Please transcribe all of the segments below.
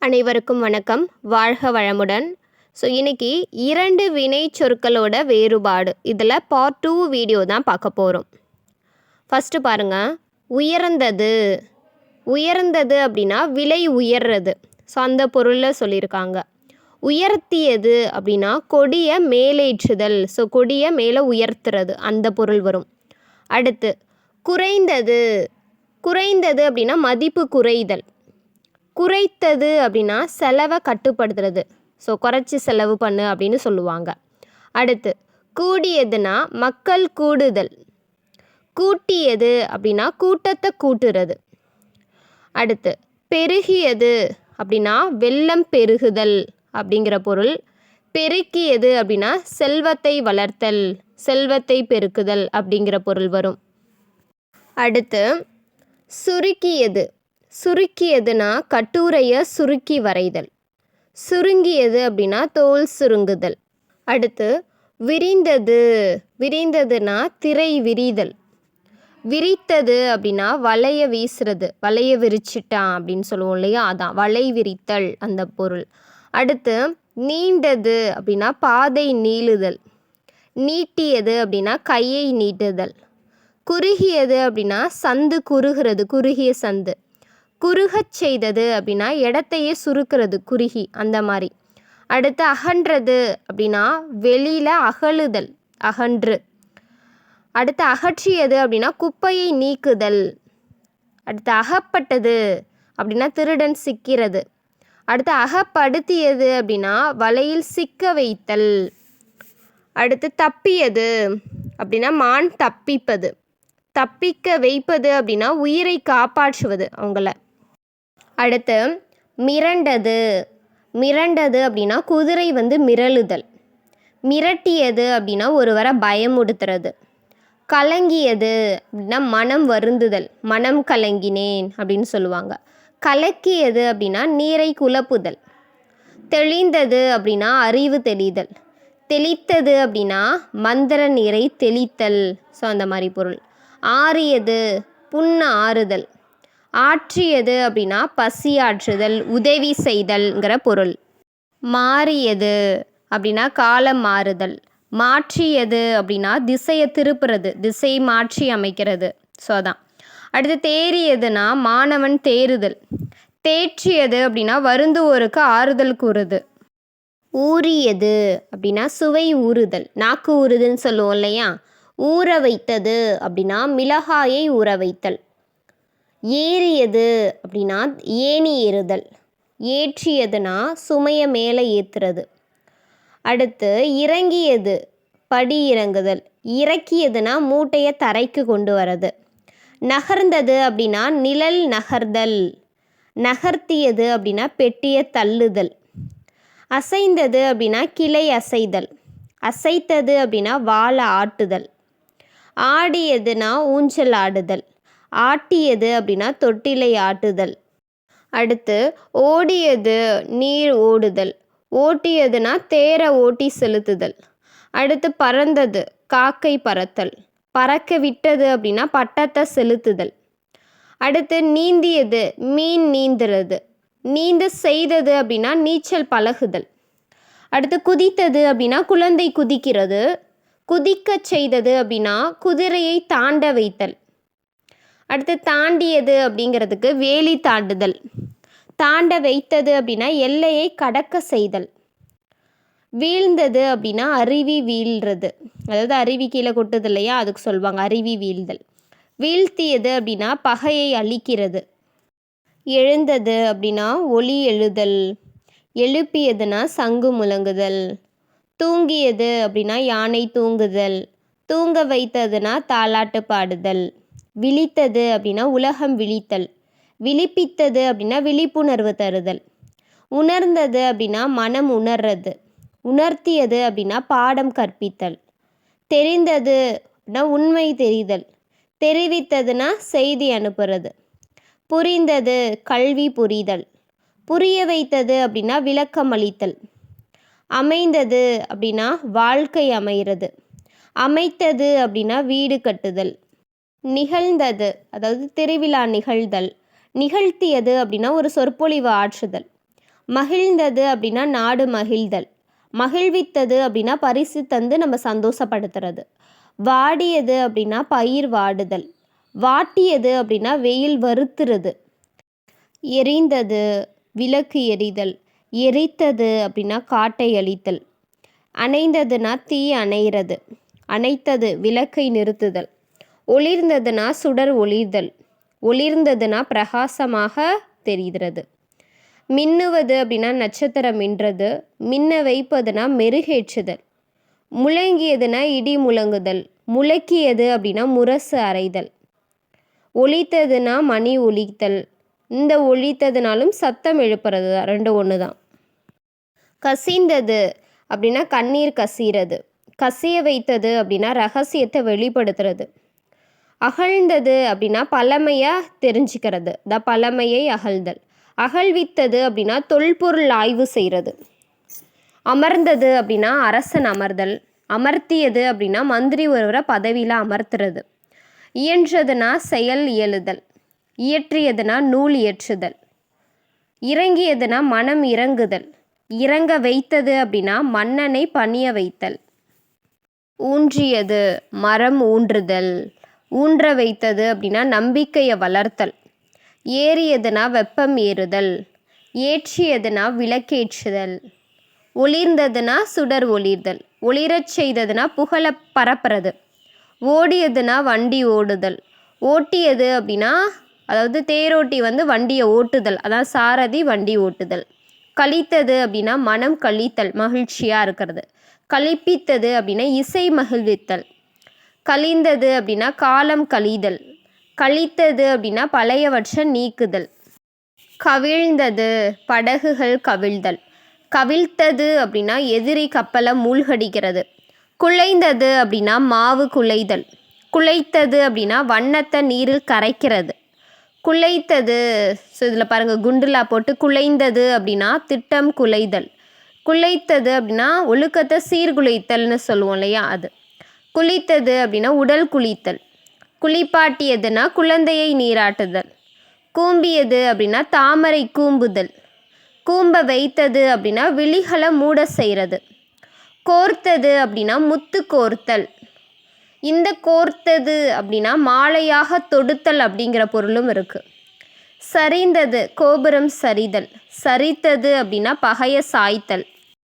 அனைவருக்கும் வணக்கம். வாழ்க வளமுடன். இன்னைக்கு 2 வினை சொற்களோட வேறுபாடு இதில் பார்ட் 2 வீடியோ தான் பார்க்க போகிறோம். ஃபஸ்ட்டு பாருங்க, உயர்ந்தது. உயர்ந்தது அப்படின்னா விலை உயர்றது. அந்த பொருளில் சொல்லியிருக்காங்க. உயர்த்தியது அப்படின்னா கொடிய மேலேற்றுதல். கொடிய மேலே உயர்த்துறது அந்த பொருள் வரும். அடுத்து குறைந்தது. குறைந்தது அப்படின்னா மதிப்பு குறைதல். குறைத்தது அப்படின்னா செலவை கட்டுப்படுத்துறது. குறைச்சி செலவு பண்ணு அப்படின்னு சொல்லுவாங்க. அடுத்து கூடியதுன்னா மக்கள் கூடுதல். கூட்டியது அப்படின்னா கூட்டத்தை கூட்டுறது. அடுத்து பெருகியது அப்படின்னா வெள்ளம் பெருகுதல் அப்படிங்கிற பொருள். பெருக்கியது அப்படின்னா செல்வத்தை வளர்த்தல், செல்வத்தை பெருக்குதல் அப்படிங்கிற பொருள் வரும். அடுத்து சுருக்கியது. சுருக்கியதுன்னா கட்டுரையை சுருக்கி வரைதல். சுருங்கியது அப்படின்னா தோல் சுருங்குதல். அடுத்து விரிந்தது. விரிந்ததுன்னா திரை விரிதல். விரித்தது அப்படின்னா வலைய வீசுறது, வலைய விரிச்சிட்டான் அப்படின்னு சொல்லுவோம் இல்லையா, அதான் வலை விரித்தல் அந்த பொருள். அடுத்து நீண்டது அப்படின்னா பாதை நீளுதல். நீட்டியது அப்படின்னா கையை நீட்டுதல். குறுகியது அப்படின்னா சந்து குறுகிறது, குறுகிய சந்து. குறுகச் செய்தது அப்படின்னா இடத்தையே சுருக்கிறது, குறுகி அந்த மாதிரி. அடுத்து அகன்றது அப்படின்னா வெளியில் அகழுதல், அகன்று. அடுத்து அகற்றியது அப்படின்னா குப்பையை நீக்குதல். அடுத்து அகப்பட்டது அப்படின்னா திருடன் சிக்கிறது. அடுத்து அகப்படுத்தியது அப்படின்னா வலையில் சிக்க வைத்தல். அடுத்து தப்பியது அப்படின்னா மான் தப்பிப்பது. தப்பிக்க வைப்பது அப்படின்னா உயிரை காப்பாற்றுவது அவங்கள. அடுத்து மிரண்டது. மிரண்டது அப்படின்னா குதிரை மிரளுதல். மிரட்டியது அப்படின்னா ஒருவரை பயமுடுத்துறது. கலங்கியது அப்படின்னா மனம் வருந்துதல், மனம் கலங்கினேன் அப்படின்னு சொல்லுவாங்க. கலக்கியது அப்படின்னா நீரை குழப்புதல். தெளிந்தது அப்படின்னா அறிவு தெளிதல். தெளித்தது அப்படின்னா மந்திர நீரை தெளித்தல். அந்த மாதிரி பொருள். ஆறியது புண்ணு ஆறுதல். ஆற்றியது அப்படின்னா பசியாற்றுதல், உதவி செய்தல்ங்கிற பொருள். மாறியது அப்படின்னா காலம் மாறுதல். மாற்றியது அப்படின்னா திசையை திருப்புறது, திசை மாற்றி அமைக்கிறது. அதான். அடுத்து தேறியதுன்னா மாணவன் தேறுதல். தேற்றியது அப்படின்னா வருந்துவோருக்கு ஆறுதல் கூறுது. ஊறியது அப்படின்னா சுவை ஊறுதல், நாக்கு ஊறுதுன்னு சொல்லுவோம் இல்லையா. ஊற வைத்தது அப்படின்னா மிளகாயை ஊற வைத்தல். ஏறியது அப்படின்னா ஏணி ஏறுதல். ஏற்றியதுன்னா சுமையை மேலே ஏற்றுறது. அடுத்து இறங்கியது படி இறங்குதல். இறக்கியதுன்னா மூட்டையை தரைக்கு கொண்டு வரது. நகர்ந்தது அப்படின்னா நிழல் நகர்தல். நகர்த்தியது அப்படின்னா பெட்டியை தள்ளுதல். அசைந்தது அப்படின்னா கிளை அசைதல். அசைத்தது அப்படின்னா வாழை ஆட்டுதல். ஆடியதுன்னா ஊஞ்சல் ஆடுதல். ஆட்டியது அப்படின்னா தொட்டிலை ஆட்டுதல். அடுத்து ஓடியது நீர் ஓடுதல். ஓட்டியதுன்னா தேரை ஓட்டி செலுத்துதல். அடுத்து பறந்தது காக்கை பறத்தல். பறக்க விட்டது அப்படின்னா பட்டத்தை செலுத்துதல். அடுத்து நீந்தியது மீன் நீந்துறது. நீந்த செய்தது அப்படின்னா நீச்சல் பழகுதல். அடுத்து குதித்தது அப்படின்னா குழந்தை குதிக்கிறது. குதிக்க செய்தது அப்படின்னா குதிரையை தாண்ட வைத்தல். அடுத்து தாண்டியது அப்படிங்கிறதுக்கு வேலி தாண்டுதல். தாண்ட வைத்தது அப்படின்னா எல்லையை கடக்க செய்தல். வீழ்ந்தது அப்படின்னா அருவி வீழ்றது, அதாவது அருவி கீழே கொட்டுது இல்லையா, அதுக்கு சொல்லுவாங்க அருவி வீழ்தல். வீழ்த்தியது அப்படின்னா பகையை அழிக்கிறது. எழுந்தது அப்படின்னா ஒலி எழுதல். எழுப்பியதுன்னா சங்கு முழங்குதல். தூங்கியது அப்படின்னா யானை தூங்குதல். தூங்க வைத்ததுன்னா தாலாட்டு பாடுதல். விழித்தது அப்படின்னா உலகம் விழித்தல். விழிப்பித்தது அப்படின்னா விழிப்புணர்வு தருதல். உணர்ந்தது அப்படின்னா மனம் உணர்றது. உணர்த்தியது அப்படின்னா பாடம் கற்பித்தல். தெரிந்தது அப்படின்னா உண்மை தெரிதல். தெரிவித்ததுன்னா செய்தி அனுப்புறது. புரிந்தது கல்வி புரிதல். புரிய வைத்தது அப்படின்னா விளக்கம் அளித்தல். அமைந்தது அப்படின்னா வாழ்க்கை அமைகிறது. அமைத்தது அப்படின்னா வீடு கட்டுதல். நிகழ்ந்தது அதாவது திருவிழா நிகழ்தல். நிகழ்த்தியது அப்படின்னா ஒரு சொற்பொழிவு ஆற்றுதல். மகிழ்ந்தது அப்படின்னா நாடு மகிழ்தல். மகிழ்வித்தது அப்படின்னா பரிசு தந்து நம்ம சந்தோஷப்படுத்துறது. வாடியது அப்படின்னா பயிர் வாடுதல். வாட்டியது அப்படின்னா வெயில் வருத்துறது. எரிந்தது விளக்கு எரிதல். எரித்தது அப்படின்னா காட்டை அழித்தல். அணைந்ததுன்னா தீ அணைகிறது. அணைத்தது விளக்கை நிறுத்துதல். ஒளிர்ந்ததுன்னா சுடர் ஒளிர்தல். ஒளிர்ந்ததுன்னா பிரகாசமாக தெரிகிறது. மின்னுவது அப்படின்னா நட்சத்திரம் மின்றது. மின்ன வைப்பதுன்னா மெருகேற்றுதல். முழங்கியதுன்னா இடி முழங்குதல். முழக்கியது அப்படின்னா முரசு அறைதல். ஒலித்ததுன்னா மணி ஒலித்தல். இந்த ஒலித்ததுனாலும் சத்தம் எழுப்புறது தான், ரெண்டு ஒன்று தான். கசிந்தது அப்படின்னா கண்ணீர் கசிகிறது. கசிய வைத்தது அப்படின்னா ரகசியத்தை வெளிப்படுத்துறது. அகழ்ந்தது அப்படின்னா பழமையாக தெரிஞ்சுக்கிறது. பழமையை அகழ்தல். அகழ்வித்தது அப்படின்னா தொல்பொருள் ஆய்வு செய்கிறது. அமர்ந்தது அப்படின்னா அரசன் அமர்தல். அமர்த்தியது அப்படின்னா மந்திரி ஒருவரை பதவியில் அமர்த்துறது. இயன்றதுன்னா செயல் இயலுதல். இயற்றியதுன்னா நூல் இயற்றுதல். இறங்கியதுன்னா மனம் இறங்குதல். இறங்க வைத்தது அப்படின்னா மன்னனை பணிய வைத்தல். ஊன்றியது மரம் ஊன்றுதல். ஊன்ற வைத்தது அப்படின்னா நம்பிக்கையை வளர்த்தல். ஏறியதுன்னா வெப்பம் ஏறுதல். ஏற்றியதுன்னா விளக்கேற்றுதல். ஒளிர்ந்ததுன்னா சுடர் ஒளிர்தல். ஒளிரச் செய்ததுன்னா புகழ பரப்புறது. ஓடியதுன்னா வண்டி ஓடுதல். ஓட்டியது அப்படின்னா அதாவது தேரோட்டி வண்டியை ஓட்டுதல், அதான் சாரதி வண்டி ஓட்டுதல். கழித்தது அப்படின்னா மனம் கழித்தல், மகிழ்ச்சியாக இருக்கிறது. கழிப்பித்தது அப்படின்னா இசை மகிழ்வித்தல். கழிந்தது அப்படின்னா காலம் கழிதல். கழித்தது அப்படின்னா பழையவற்றை நீக்குதல். கவிழ்ந்தது படகுகள் கவிழ்தல். கவிழ்த்தது அப்படின்னா எதிரி கப்பலை மூழ்கடிக்கிறது. குழைந்தது அப்படின்னா மாவு குழைதல். குழைத்தது அப்படின்னா வண்ணத்தை நீரில் கரைக்கிறது. குழைத்தது, ஸோ இதில் பாருங்கள் குண்டுலா போட்டு குழைந்தது அப்படின்னா திட்டம் குலைதல். குழைத்தது அப்படின்னா ஒழுக்கத்தை சீர்குலைத்தல்னு சொல்லுவோம் இல்லையா, அது. குளித்தது அப்படின்னா உடல் குளித்தல். குளிப்பாட்டியதுன்னா குழந்தையை நீராட்டுதல். கூம்பியது அப்படின்னா தாமரை கூம்புதல். கூம்ப வைத்தது அப்படின்னா விழிகளை மூட செய்கிறது. கோர்த்தது அப்படின்னா முத்து கோர்த்தல். இந்த கோர்த்தது அப்படின்னா மாலையாக தொடுத்தல் அப்படிங்கிற பொருளும் இருக்குது. சரிந்தது கோபுரம் சரிதல். சரித்தது அப்படின்னா பகையை சாய்த்தல்.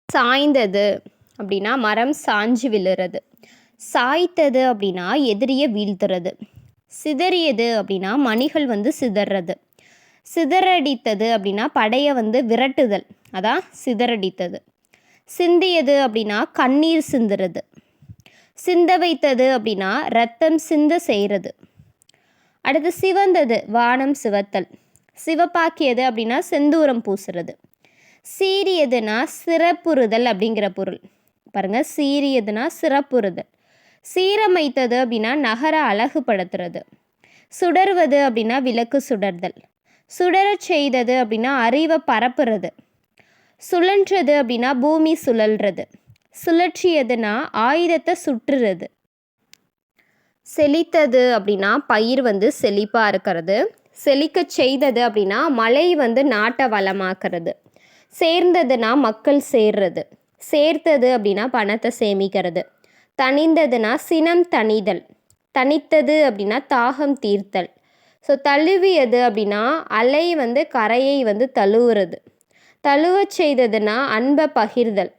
சாய்ந்தது அப்படின்னா மரம் சாஞ்சு விழுறது. சாய்த்தது அப்படின்னா எதிரியை வீழ்த்துறது. சிதறியது அப்படின்னா மணிகள் சிதறது. சிதறடித்தது அப்படின்னா படையை விரட்டுதல், அதான் சிதறடித்தது. சிந்தியது அப்படின்னா கண்ணீர் சிந்துறது. சிந்த வைத்தது அப்படின்னா ரத்தம் சிந்த செய்கிறது. அடுத்து சிவந்தது வானம் சிவத்தல். சிவப்பாக்கியது அப்படின்னா செந்தூரம் பூசுறது. சீரியதுன்னா சிறப்புறுதல் அப்படிங்கிற பொருள். பாருங்கள், சீரியதுன்னா சிறப்புறுதல். சீரமைத்தது அப்படின்னா நகர அழகுபடுத்துறது. சுடர்வது அப்படின்னா விளக்கு சுடர்தல். சுடரச் செய்தது அப்படின்னா அறிவை பரப்புறது. சுழன்றது அப்படின்னா பூமி சுழல்றது. சுழற்றியதுன்னா ஆயுதத்தை சுற்றுறது. செழித்தது அப்படின்னா பயிர் செழிப்பாக இருக்கிறது. செழிக்க செய்தது அப்படின்னா மழை நாட்டை வளமாக்குறது. சேர்ந்ததுன்னா மக்கள் சேர்றது. சேர்த்தது அப்படின்னா பணத்தை சேமிக்கிறது. தணிந்ததுன்னா சினம் தணிதல். தணித்தது அப்படின்னா தாகம் தீர்த்தல். ஸோ தழுவியது அப்படின்னா அலை கரையை தழுவுறது. தழுவச் செய்ததுன்னா அன்பை பகிர்தல்.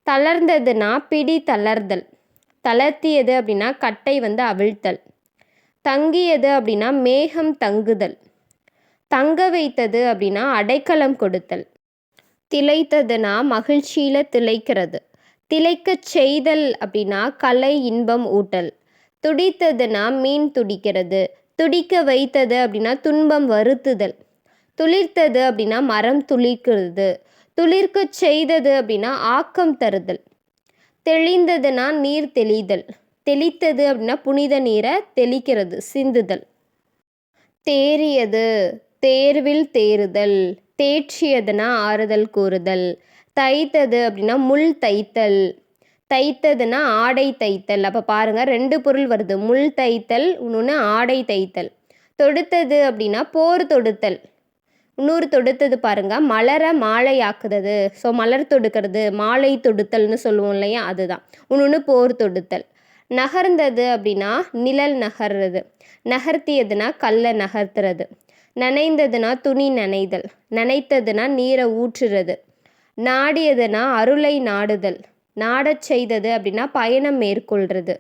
தளர்ந்ததுன்னா பிடி தளர்தல். தளர்த்தியது அப்படின்னா கட்டை அவிழ்த்தல். தங்கியது அப்படின்னா மேகம் தங்குதல். தங்க வைத்தது அப்படின்னா அடைக்கலம் கொடுத்தல். திளைத்ததுன்னா மகிழ்ச்சியில் திளைக்கிறது. திளைக்கச் செய்தல் அப்படின்னா கலை இன்பம் ஊட்டல். துடித்ததுன்னா மீன் துடிக்கிறது. துடிக்க வைத்தது அப்படின்னா துன்பம் வருத்துதல். துளிர்த்தது அப்படின்னா மரம் துளிர்க்கிறது. துளிர்க்க செய்தது அப்படின்னா ஆக்கம் தருதல். தெளிந்ததுன்னா நீர் தெளிதல். தெளித்தது அப்படின்னா புனித நீரை தெளிக்கிறது, சிந்துதல். தேறியது தேர்வில் தேறுதல். தேற்றியதுன்னா ஆறுதல் கூறுதல். தைத்தது அப்படின்னா முள் தைத்தல். தைத்ததுன்னா ஆடை தைத்தல். அப்போ பாருங்கள், ரெண்டு பொருள் வருது, முள் தைத்தல், இன்னொன்று ஆடை தைத்தல். தொடுத்தது அப்படின்னா போர் தொடுத்தல். இன்னொரு தொடுத்தது பாருங்க, மலர மாலையாக்குறது. ஸோ மலர் தொடுக்கிறது, மாலை தொடுத்தல்னு சொல்லுவோம் இல்லையா, அதுதான். இன்னொன்று போர் தொடுத்தல். நகர்ந்தது அப்படின்னா நிழல் நகர்றது. நகர்த்தியதுன்னா கல்லை நகர்த்துறது. நனைந்ததுன்னா துணி நனைதல். நனைத்ததுன்னா நீரை ஊற்றுறது. நாடியதுன்னா அருளை நாடுதல். நாடச் செய்தது அப்படின்னா பயணம் மேற்கொள்றது.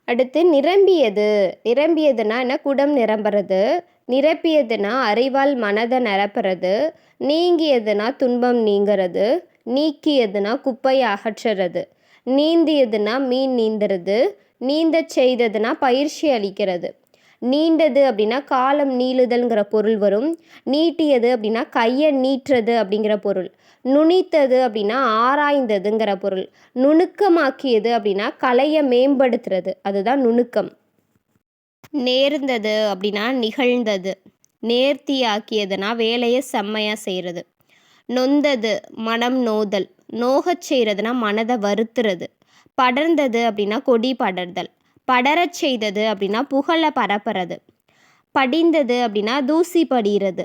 அடுத்து நிரம்பியது. நிரம்பியதுன்னா என்ன, குடம் நிரம்புறது. நிரப்பியதுன்னா அறிவால் மனதை நிரப்புறது. நீங்கியதுன்னா துன்பம் நீங்கிறது. நீக்கியதுன்னா குப்பையை அகற்றுறது. நீந்தியதுன்னா மீன் நீந்துறது. நீந்தச் செய்ததுன்னா பயிற்சி அளிக்கிறது. நீண்டது அப்படின்னா காலம் நீளுதல்ங்கிற பொருள் வரும். நீட்டியது அப்படின்னா கையை நீட்டுறது அப்படிங்கிற பொருள். நுனித்தது அப்படின்னா ஆராய்ந்ததுங்கிற பொருள். நுணுக்கமாக்கியது அப்படின்னா கலையை மேம்படுத்துறது, அதுதான் நுணுக்கம். நேர்ந்தது அப்படின்னா நிகழ்ந்தது. நேர்த்தியாக்கியதுன்னா வேலையை செம்மையாக செய்கிறது. நொந்தது மனம் நோதல். நோகச் செய்கிறதுனா மனதை வருத்துறது. படர்ந்தது அப்படின்னா கொடி படர்தல். படரச் செய்தது அப்படின்னா புகழை பரப்புறது. படிந்தது அப்படின்னா தூசி படிகிறது.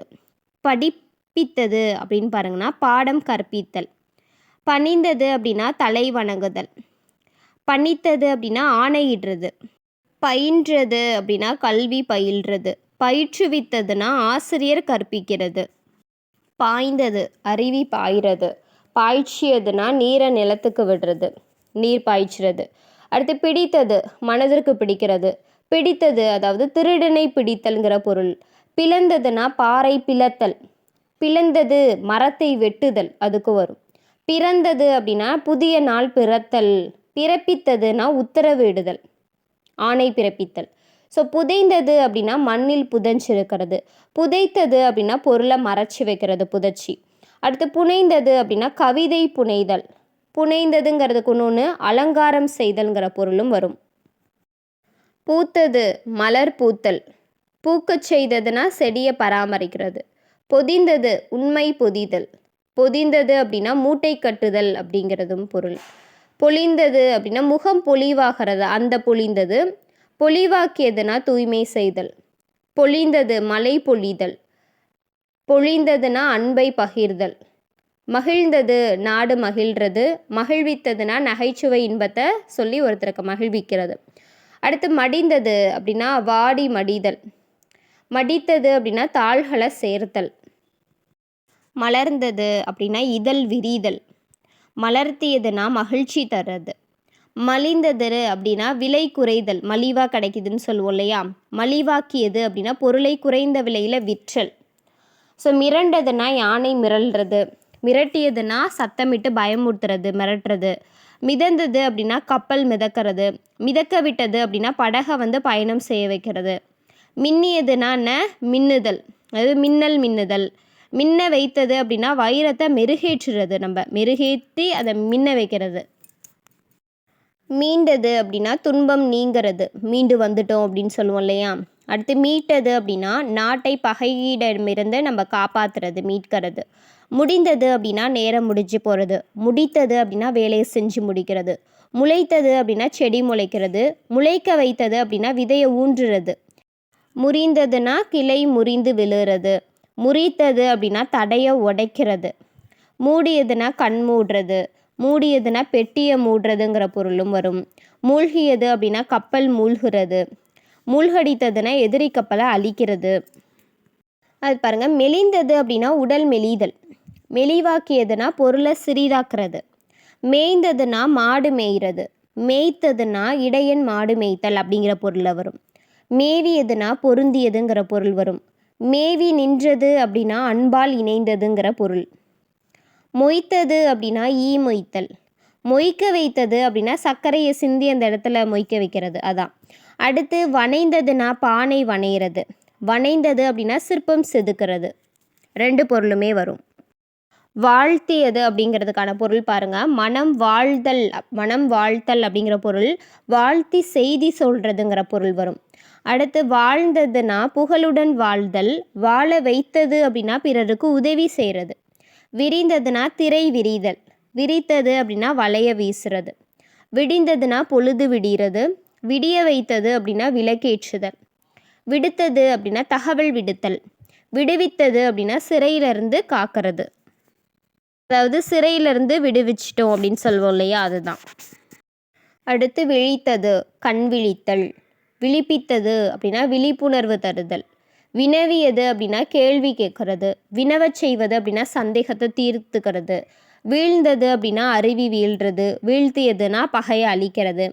படிப்பித்தது அப்படின்னு பாருங்கன்னா பாடம் கற்பித்தல். பணிந்தது அப்படின்னா தலை வணங்குதல். பணித்தது அப்படின்னா ஆணையிடுறது. பயின்றது அப்படின்னா கல்வி பயில்றது. பயிற்றுவித்ததுன்னா ஆசிரியர் கற்பிக்கிறது. பாய்ந்தது அருவி பாய்கிறது. பாய்ச்சியதுன்னா நீரை நிலத்துக்கு விடுறது, நீர் பாய்ச்சுறது. அடுத்து பிடித்தது மனதிற்கு பிடிக்கிறது. பிடித்தது அதாவது திருடனை பிடித்தல்ங்கிற பொருள். பிளந்ததுன்னா பாறை பிளத்தல். பிளந்தது மரத்தை வெட்டுதல், அதுக்கு வரும். பிறந்தது அப்படின்னா புதிய நாள் பிறத்தல். பிறப்பித்ததுன்னா உத்தரவிடுதல், ஆணை பிறப்பித்தல். ஸோ புதைந்தது அப்படின்னா மண்ணில் புதைஞ்சிருக்கிறது. புதைத்தது அப்படின்னா பொருளை மறைச்சி வைக்கிறது, புதைச்சி. அடுத்து புனைந்தது அப்படின்னா கவிதை புனைதல். புனைந்ததுங்கிறதுக்கு ஒன்று அலங்காரம் செய்தல்ங்கிற பொருளும் வரும். பூத்தது மலர் பூத்தல். பூக்கச் செய்ததுன்னா செடியை பராமரிக்கிறது. பொதிந்தது உண்மை பொதிதல். பொதிந்தது அப்படின்னா மூட்டை கட்டுதல் அப்படிங்கிறதும் பொருள். பொலிந்தது அப்படின்னா முகம் பொலிவாகிறது, அந்த பொலிந்தது. பொலிவாக்கியதுன்னா தூய்மை செய்தல். பொலிந்தது மழை பொழிதல். பொழிந்ததுன்னா அன்பை பகிர்தல். மகிழ்ந்தது நாடு மகிழ்றது. மகிழ்வித்ததுன்னா நகைச்சுவை இன்பத்தை சொல்லி ஒருத்தருக்கு மகிழ்விக்கிறது. அடுத்து மடிந்தது அப்படின்னா வாடி மடிதல். மடித்தது அப்படின்னா தாள்களை சேர்த்தல். மலர்ந்தது அப்படின்னா இதழ் விரிதல். மலர்த்தியதுன்னா மகிழ்ச்சி தர்றது. மலிந்தது அப்படின்னா விலை குறைதல், மலிவாக கிடைக்குதுன்னு சொல்லுவோம் இல்லையா. மலிவாக்கியது அப்படின்னா பொருளை குறைந்த விலையில் விற்றல். ஸோ மிரண்டதுன்னா யானை மிரள்றது. மிரட்டியதுன்னா சத்தமிட்டு பயமுறுத்துறது, மிரட்டுறது. மிதந்தது அப்படின்னா கப்பல் மிதக்கிறது. மிதக்க விட்டது அப்படின்னா படகை பயணம் செய்ய வைக்கிறது. மின்னியதுன்னா என்ன, மின்னுதல், அதாவது மின்னல் மின்னுதல். மின்ன வைத்தது அப்படின்னா வைரத்தை மெருகேற்றுறது, நம்ம மெருகேற்றி அதை மின்ன வைக்கிறது. மீண்டது அப்படின்னா துன்பம் நீங்கிறது, மீண்டு வந்துட்டோம் அப்படின்னு சொல்லுவோம் இல்லையா. அடுத்து மீட்டது அப்படின்னா நாட்டை பகையிடமிருந்து நம்ம காப்பாற்றுறது, மீட்கிறது. முடிந்தது அப்படின்னா நேரம் முடிஞ்சு போகிறது. முடித்தது அப்படின்னா வேலையை செஞ்சு முடிக்கிறது. முளைத்தது அப்படின்னா செடி முளைக்கிறது. முளைக்க வைத்தது அப்படின்னா விதையை ஊன்றுறது. முறிந்ததுன்னா கிளை முறிந்து விழுறது. முறித்தது அப்படின்னா தடையை உடைக்கிறது. மூடியதுன்னா கண் மூடுறது. மூடியதுன்னா பெட்டியை மூடுறதுங்கிற பொருளும் வரும். மூழ்கியது அப்படின்னா கப்பல் மூழ்கிறது. மூழ்கடித்ததுன்னா எதிரி கப்பலை அழிக்கிறது. அது பாருங்கள். மெலிந்தது அப்படின்னா உடல் மெலிதல். மெலிவாக்கியதுன்னா பொருளை சிறிதாக்குறது. மேய்ந்ததுன்னா மாடு மேய்கிறது. மேய்த்ததுன்னா இடையன் மாடு மேய்த்தல் அப்படிங்கிற பொருளில் வரும். மேவியதுன்னா பொருந்தியதுங்கிற பொருள் வரும். மேவி நின்றது அப்படின்னா அன்பால் இணைந்ததுங்கிற பொருள். மொய்த்தது அப்படின்னா ஈ மொய்த்தல். மொய்க்க வைத்தது அப்படின்னா சர்க்கரையை சிந்தி அந்த இடத்துல மொய்க்க வைக்கிறது, அதான். அடுத்து வனைந்ததுன்னா பானை வனைகிறது. வனைந்தது அப்படின்னா சிற்பம் செதுக்கிறது. ரெண்டு பொருளுமே வரும். வாழ்த்தியது அப்படிங்கிறதுக்கான பொருள் பாருங்கள். மனம் வாழ்தல், மனம் வாழ்த்தல் அப்படிங்கிற பொருள். வாழ்த்தி செய்தி சொல்கிறதுங்கிற பொருள் வரும். அடுத்து வாழ்ந்ததுன்னா புகழுடன் வாழ்தல். வாழ வைத்தது அப்படின்னா பிறருக்கு உதவி செய்கிறது. விரிந்ததுன்னா திரை விரிதல். விரித்தது அப்படின்னா வளைய வீசுறது. விடிந்ததுன்னா பொழுது விடிகிறது. விடிய வைத்தது அப்படின்னா விளக்கேற்றுதல். விடுத்தது அப்படின்னா தகவல் விடுத்தல். விடுவித்தது அப்படின்னா சிறையிலிருந்து காக்கிறது. அதாவது சிறையிலிருந்து விடுவிச்சிட்டோம் அப்படின்னு சொல்லுவோம் இல்லையா, அதுதான். அடுத்து விழித்தது, கண் விழித்தல். விழிப்பித்தது அப்படின்னா விழிப்புணர்வு தருதல். வினவியது அப்படின்னா கேள்வி கேட்கறது. வினவச் செய்வது அப்படின்னா சந்தேகத்தை தீர்த்துக்கிறது. வீழ்ந்தது அப்படின்னா அருவி வீழ்றது. வீழ்த்தியதுன்னா பகையை அழிக்கிறது.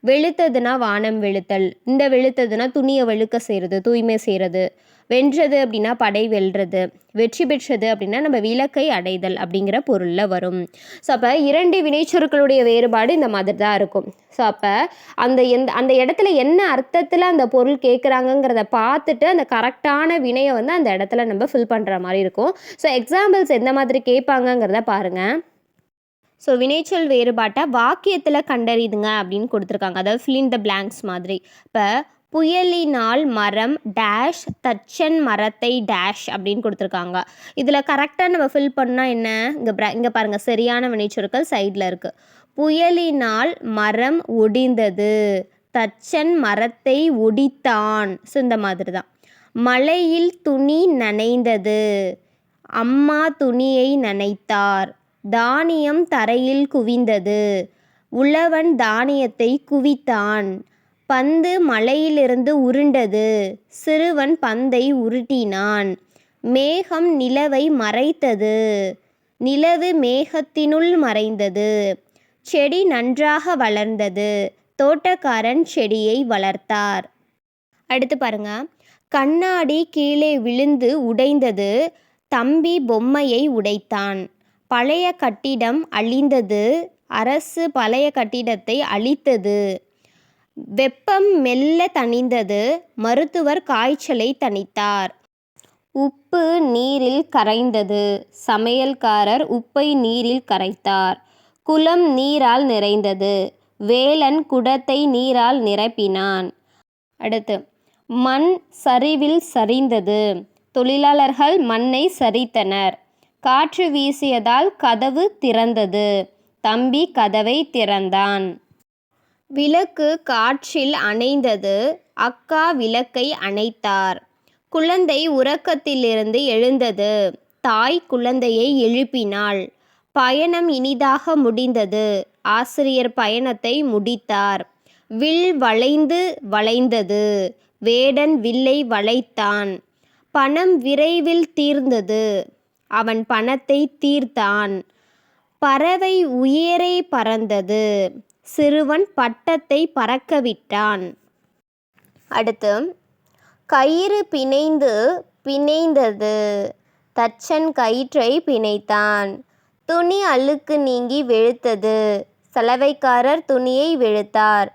வெளுத்ததுன்னா வானம் வெளுத்தல். இந்த வெளுத்ததுன்னா துணியை வெளுக்க செய்கிறது, தூய்மை செய்கிறது. வென்றது அப்படின்னா படை வெல்றது. வெற்றி பெற்றது அப்படின்னா நம்ம இலக்கை அடைதல் அப்படிங்கிற பொருளில் வரும். ஸோ அப்போ 2 வினைச்சொற்களுடைய வேறுபாடு இந்த மாதிரி தான் இருக்கும். ஸோ அப்போ அந்த இடத்துல என்ன அர்த்தத்தில் அந்த பொருள் கேட்குறாங்கங்கிறத பார்த்துட்டு அந்த கரெக்டான வினையை வந்து அந்த இடத்துல நம்ம ஃபில் பண்ணுற மாதிரி இருக்கும். ஸோ எக்ஸாம்பிள்ஸ் எந்த மாதிரி கேட்பாங்கங்கிறத பாருங்கள். ஸோ வினைச்சொல் வேறுபாட்டை வாக்கியத்தில் கண்டறிதுங்க அப்படின்னு கொடுத்துருக்காங்க. அதாவது ஃபில் இன் த பிளாங்க்ஸ் மாதிரி. இப்போ புயலினால் மரம் டேஷ் தச்சன் மரத்தை டேஷ் அப்படின்னு கொடுத்துருக்காங்க. இதில் கரெக்டாக நம்ம ஃபில் பண்ணால் என்ன, இங்கே பாருங்கள், சரியான வினைச்சொற்கள் சைடில் இருக்குது. புயலினால் மரம் ஒடிந்தது, தச்சன் மரத்தை ஒடித்தான். ஸோ இந்த மாதிரி தான். மழையில் துணி நனைந்தது, அம்மா துணியை நனைத்தார். தானியம் தரையில் குவிந்தது, உழவன் தானியத்தை குவித்தான். பந்து மலையிலிருந்து உருண்டது, சிறுவன் பந்தை உருட்டினான். மேகம் நிலவை மறைத்தது, நிலவு மேகத்தினுள் மறைந்தது. செடி நன்றாக வளர்ந்தது, தோட்டக்காரன் செடியை வளர்த்தார். அடுத்து பாருங்க. கண்ணாடி கீழே விழுந்து உடைந்தது, தம்பி பொம்மையை உடைத்தான். பழைய கட்டிடம் அழிந்தது, அரசு பழைய கட்டிடத்தை அழித்தது. வெப்பம் மெல்ல தணிந்தது, மருத்துவர் காய்ச்சலை தணித்தார். உப்பு நீரில் கரைந்தது, சமையல்காரர் உப்பை நீரில் கரைத்தார். குளம் நீரால் நிறைந்தது, வேலன் குடத்தை நீரால் நிரப்பினான். அடுத்து மண் சரிவில் சரிந்தது, தொழிலாளர்கள் மண்ணை சரித்தனர். காற்று வீசியதால் கதவு திறந்தது, தம்பி கதவை திறந்தான். விளக்கு காற்றில் அணைந்தது, அக்கா விளக்கை அணைத்தார். குழந்தை உறக்கத்திலிருந்து எழுந்தது, தாய் குழந்தையை எழுப்பினாள். பயணம் இனிதாக முடிந்தது, ஆசிரியர் பயணத்தை முடித்தார். வில் வளைந்து வளைந்தது, வேடன் வில்லை வளைத்தான். பணம் விரைவில் தீர்ந்தது, அவன் பணத்தை தீர்த்தான். பறவை உயரே பறந்தது, சிறுவன் பட்டத்தை பறக்கவிட்டான். அடுத்து கயிறு பிணைந்து பிணைந்தது, தச்சன் கயிற்றை பிணைத்தான். துணி அழுக்கு நீங்கி வெளுத்தது, சலவைக்காரர் துணியை வெளுத்தார்.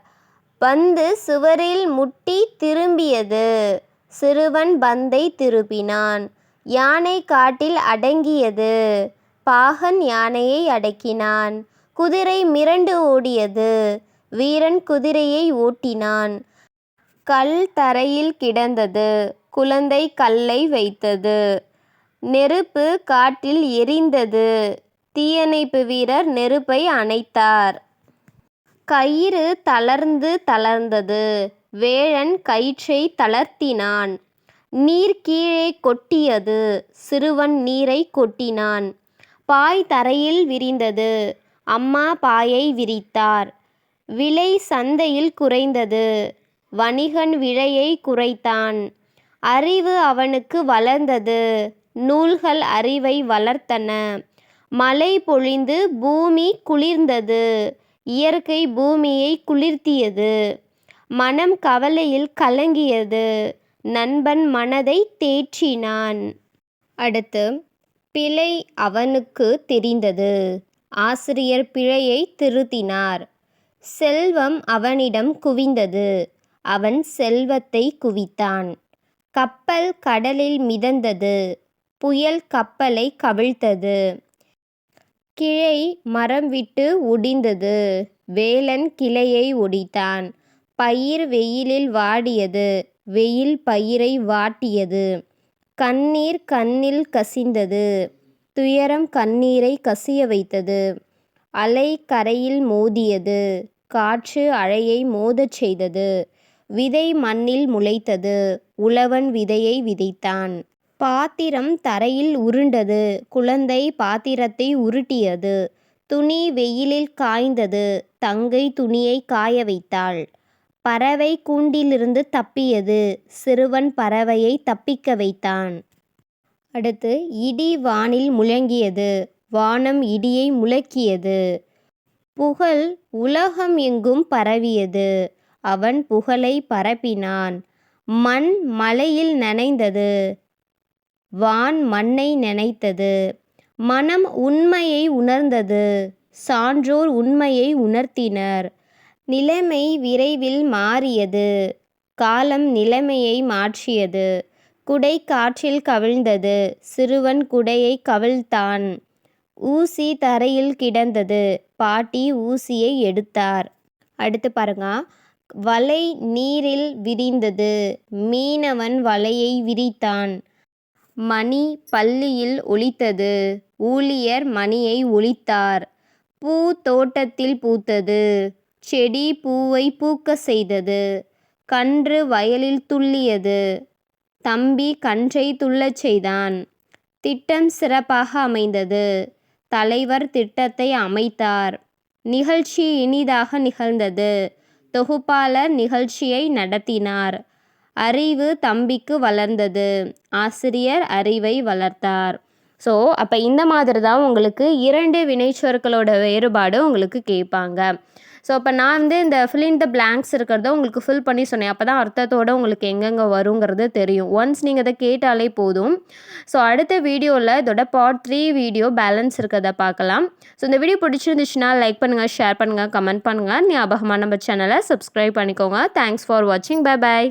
பந்து சுவரில் முட்டி திரும்பியது, சிறுவன் பந்தை திருப்பினான். யானை காட்டில் அடங்கியது, பாகன் யானையை அடக்கினான். குதிரை மிரண்டு ஓடியது, வீரன் குதிரையை ஓட்டினான். கல் தரையில் கிடந்தது, குழந்தை கல்லை வைத்தது. நெருப்பு காட்டில் எரிந்தது, தீயணைப்பு வீரர் நெருப்பை அணைத்தார். கயிறு தளர்ந்து தளர்ந்தது, வேழன் கயிற்றை தளர்த்தினான். நீர் கீழே கொட்டியது, சிறுவன் நீரை கொட்டினான். பாய் தரையில் விரிந்தது, அம்மா பாயை விரித்தார். விலை சந்தையில் குறைந்தது, வணிகன் விலையை குறைத்தான். அறிவு அவனுக்கு வளர்ந்தது, நூல்கள் அறிவை வளர்த்தன. மழை பொழிந்து பூமி குளிர்ந்தது, இயற்கை பூமியை குளிர்த்தியது. மனம் கவலையில் கலங்கியது, நண்பன் மனதை தேற்றினான். அடுத்து பிழை அவனுக்கு தெரிந்தது, ஆசிரியர் பிழையை திருத்தினார். செல்வம் அவனிடம் குவிந்தது, அவன் செல்வத்தை குவித்தான். கப்பல் கடலில் மிதந்தது, புயல் கப்பலை கவிழ்த்தது. கிளை மரம் விட்டு ஒடிந்தது, வேலன் கிளையை ஒடித்தான். பயிர் வெயிலில் வாடியது, வெயில் பயிரை வாட்டியது. கண்ணீர் கண்ணில் கசிந்தது, துயரம் கண்ணீரை கசிய வைத்தது. அலை கரையில் மோதியது, காற்று அலையை மோதச் செய்தது. விதை மண்ணில் முளைத்தது, உழவன் விதையை விதைத்தான். பாத்திரம் தரையில் உருண்டது. குழந்தை பாத்திரத்தை உருட்டியது. துணி வெயிலில் காய்ந்தது. தங்கை துணியை காய வைத்தாள். பறவை கூண்டிலிருந்து தப்பியது. சிறுவன் பறவையை தப்பிக்க வைத்தான். அடுத்து இடி வானில் முழங்கியது. வானம் இடியை முழக்கியது. புகழ் உலகம் எங்கும் பரவியது. அவன் புகழை பரப்பினான். மண் மலையில் நனைந்தது. வான் மண்ணை நினைத்தது. மனம் உண்மையை உணர்ந்தது. சான்றோர் உண்மையை உணர்த்தினர். நிலைமை விரைவில் மாறியது. காலம் நிலைமையை மாற்றியது. குடை காற்றில் கவிழ்ந்தது. சிறுவன் குடையை கவிழ்த்தான். ஊசி தரையில் கிடந்தது. பாட்டி ஊசியை எடுத்தார். அடுத்து பாருங்க. வலை நீரில் விரிந்தது. மீனவன் வலையை விரித்தான். மணி பள்ளியில் ஒலித்தது. ஊழியர் மணியை ஒலித்தார். பூ தோட்டத்தில் பூத்தது. செடி பூவை பூக்க செய்தது. கன்று வயலில் துள்ளியது. தம்பி கன்றை துள்ளச் செய்தான். திட்டம் சிறப்பாக அமைந்தது. தலைவர் திட்டத்தை அமைத்தார். நிகழ்ச்சி இனிதாக நிகழ்ந்தது. தொகுப்பாளர் நிகழ்ச்சியை நடத்தினார். அறிவு தம்பிக்கு வளர்ந்தது. ஆசிரியர் அறிவை வளர்த்தார். ஸோ அப்போ இந்த மாதிரி தான் உங்களுக்கு 2 வினைச்சொற்களோட வேறுபாடு உங்களுக்கு கேட்பாங்க. ஸோ அப்போ நான் இந்த fill in the blanks இருக்கிறத உங்களுக்கு ஃபில் பண்ணி சொன்னேன். அப்போ தான் அர்த்தத்தோடு உங்களுக்கு எங்கெங்கே வருங்கிறது தெரியும். ஒன்ஸ் நீங்கள் இதை கேட்டாலே போதும். ஸோ அடுத்த வீடியோவில் இதோட பார்ட் 3 வீடியோ பேலன்ஸ் இருக்கிறத பார்க்கலாம். ஸோ இந்த வீடியோ பிடிச்சிருந்துச்சுன்னா லைக் பண்ணுங்கள், ஷேர் பண்ணுங்கள், கமெண்ட் பண்ணுங்கள். ஞாபகமாக நம்ம சேனலை சப்ஸ்கிரைப் பண்ணிக்கோங்க. தேங்க்ஸ் ஃபார் வாட்சிங். Bye bye.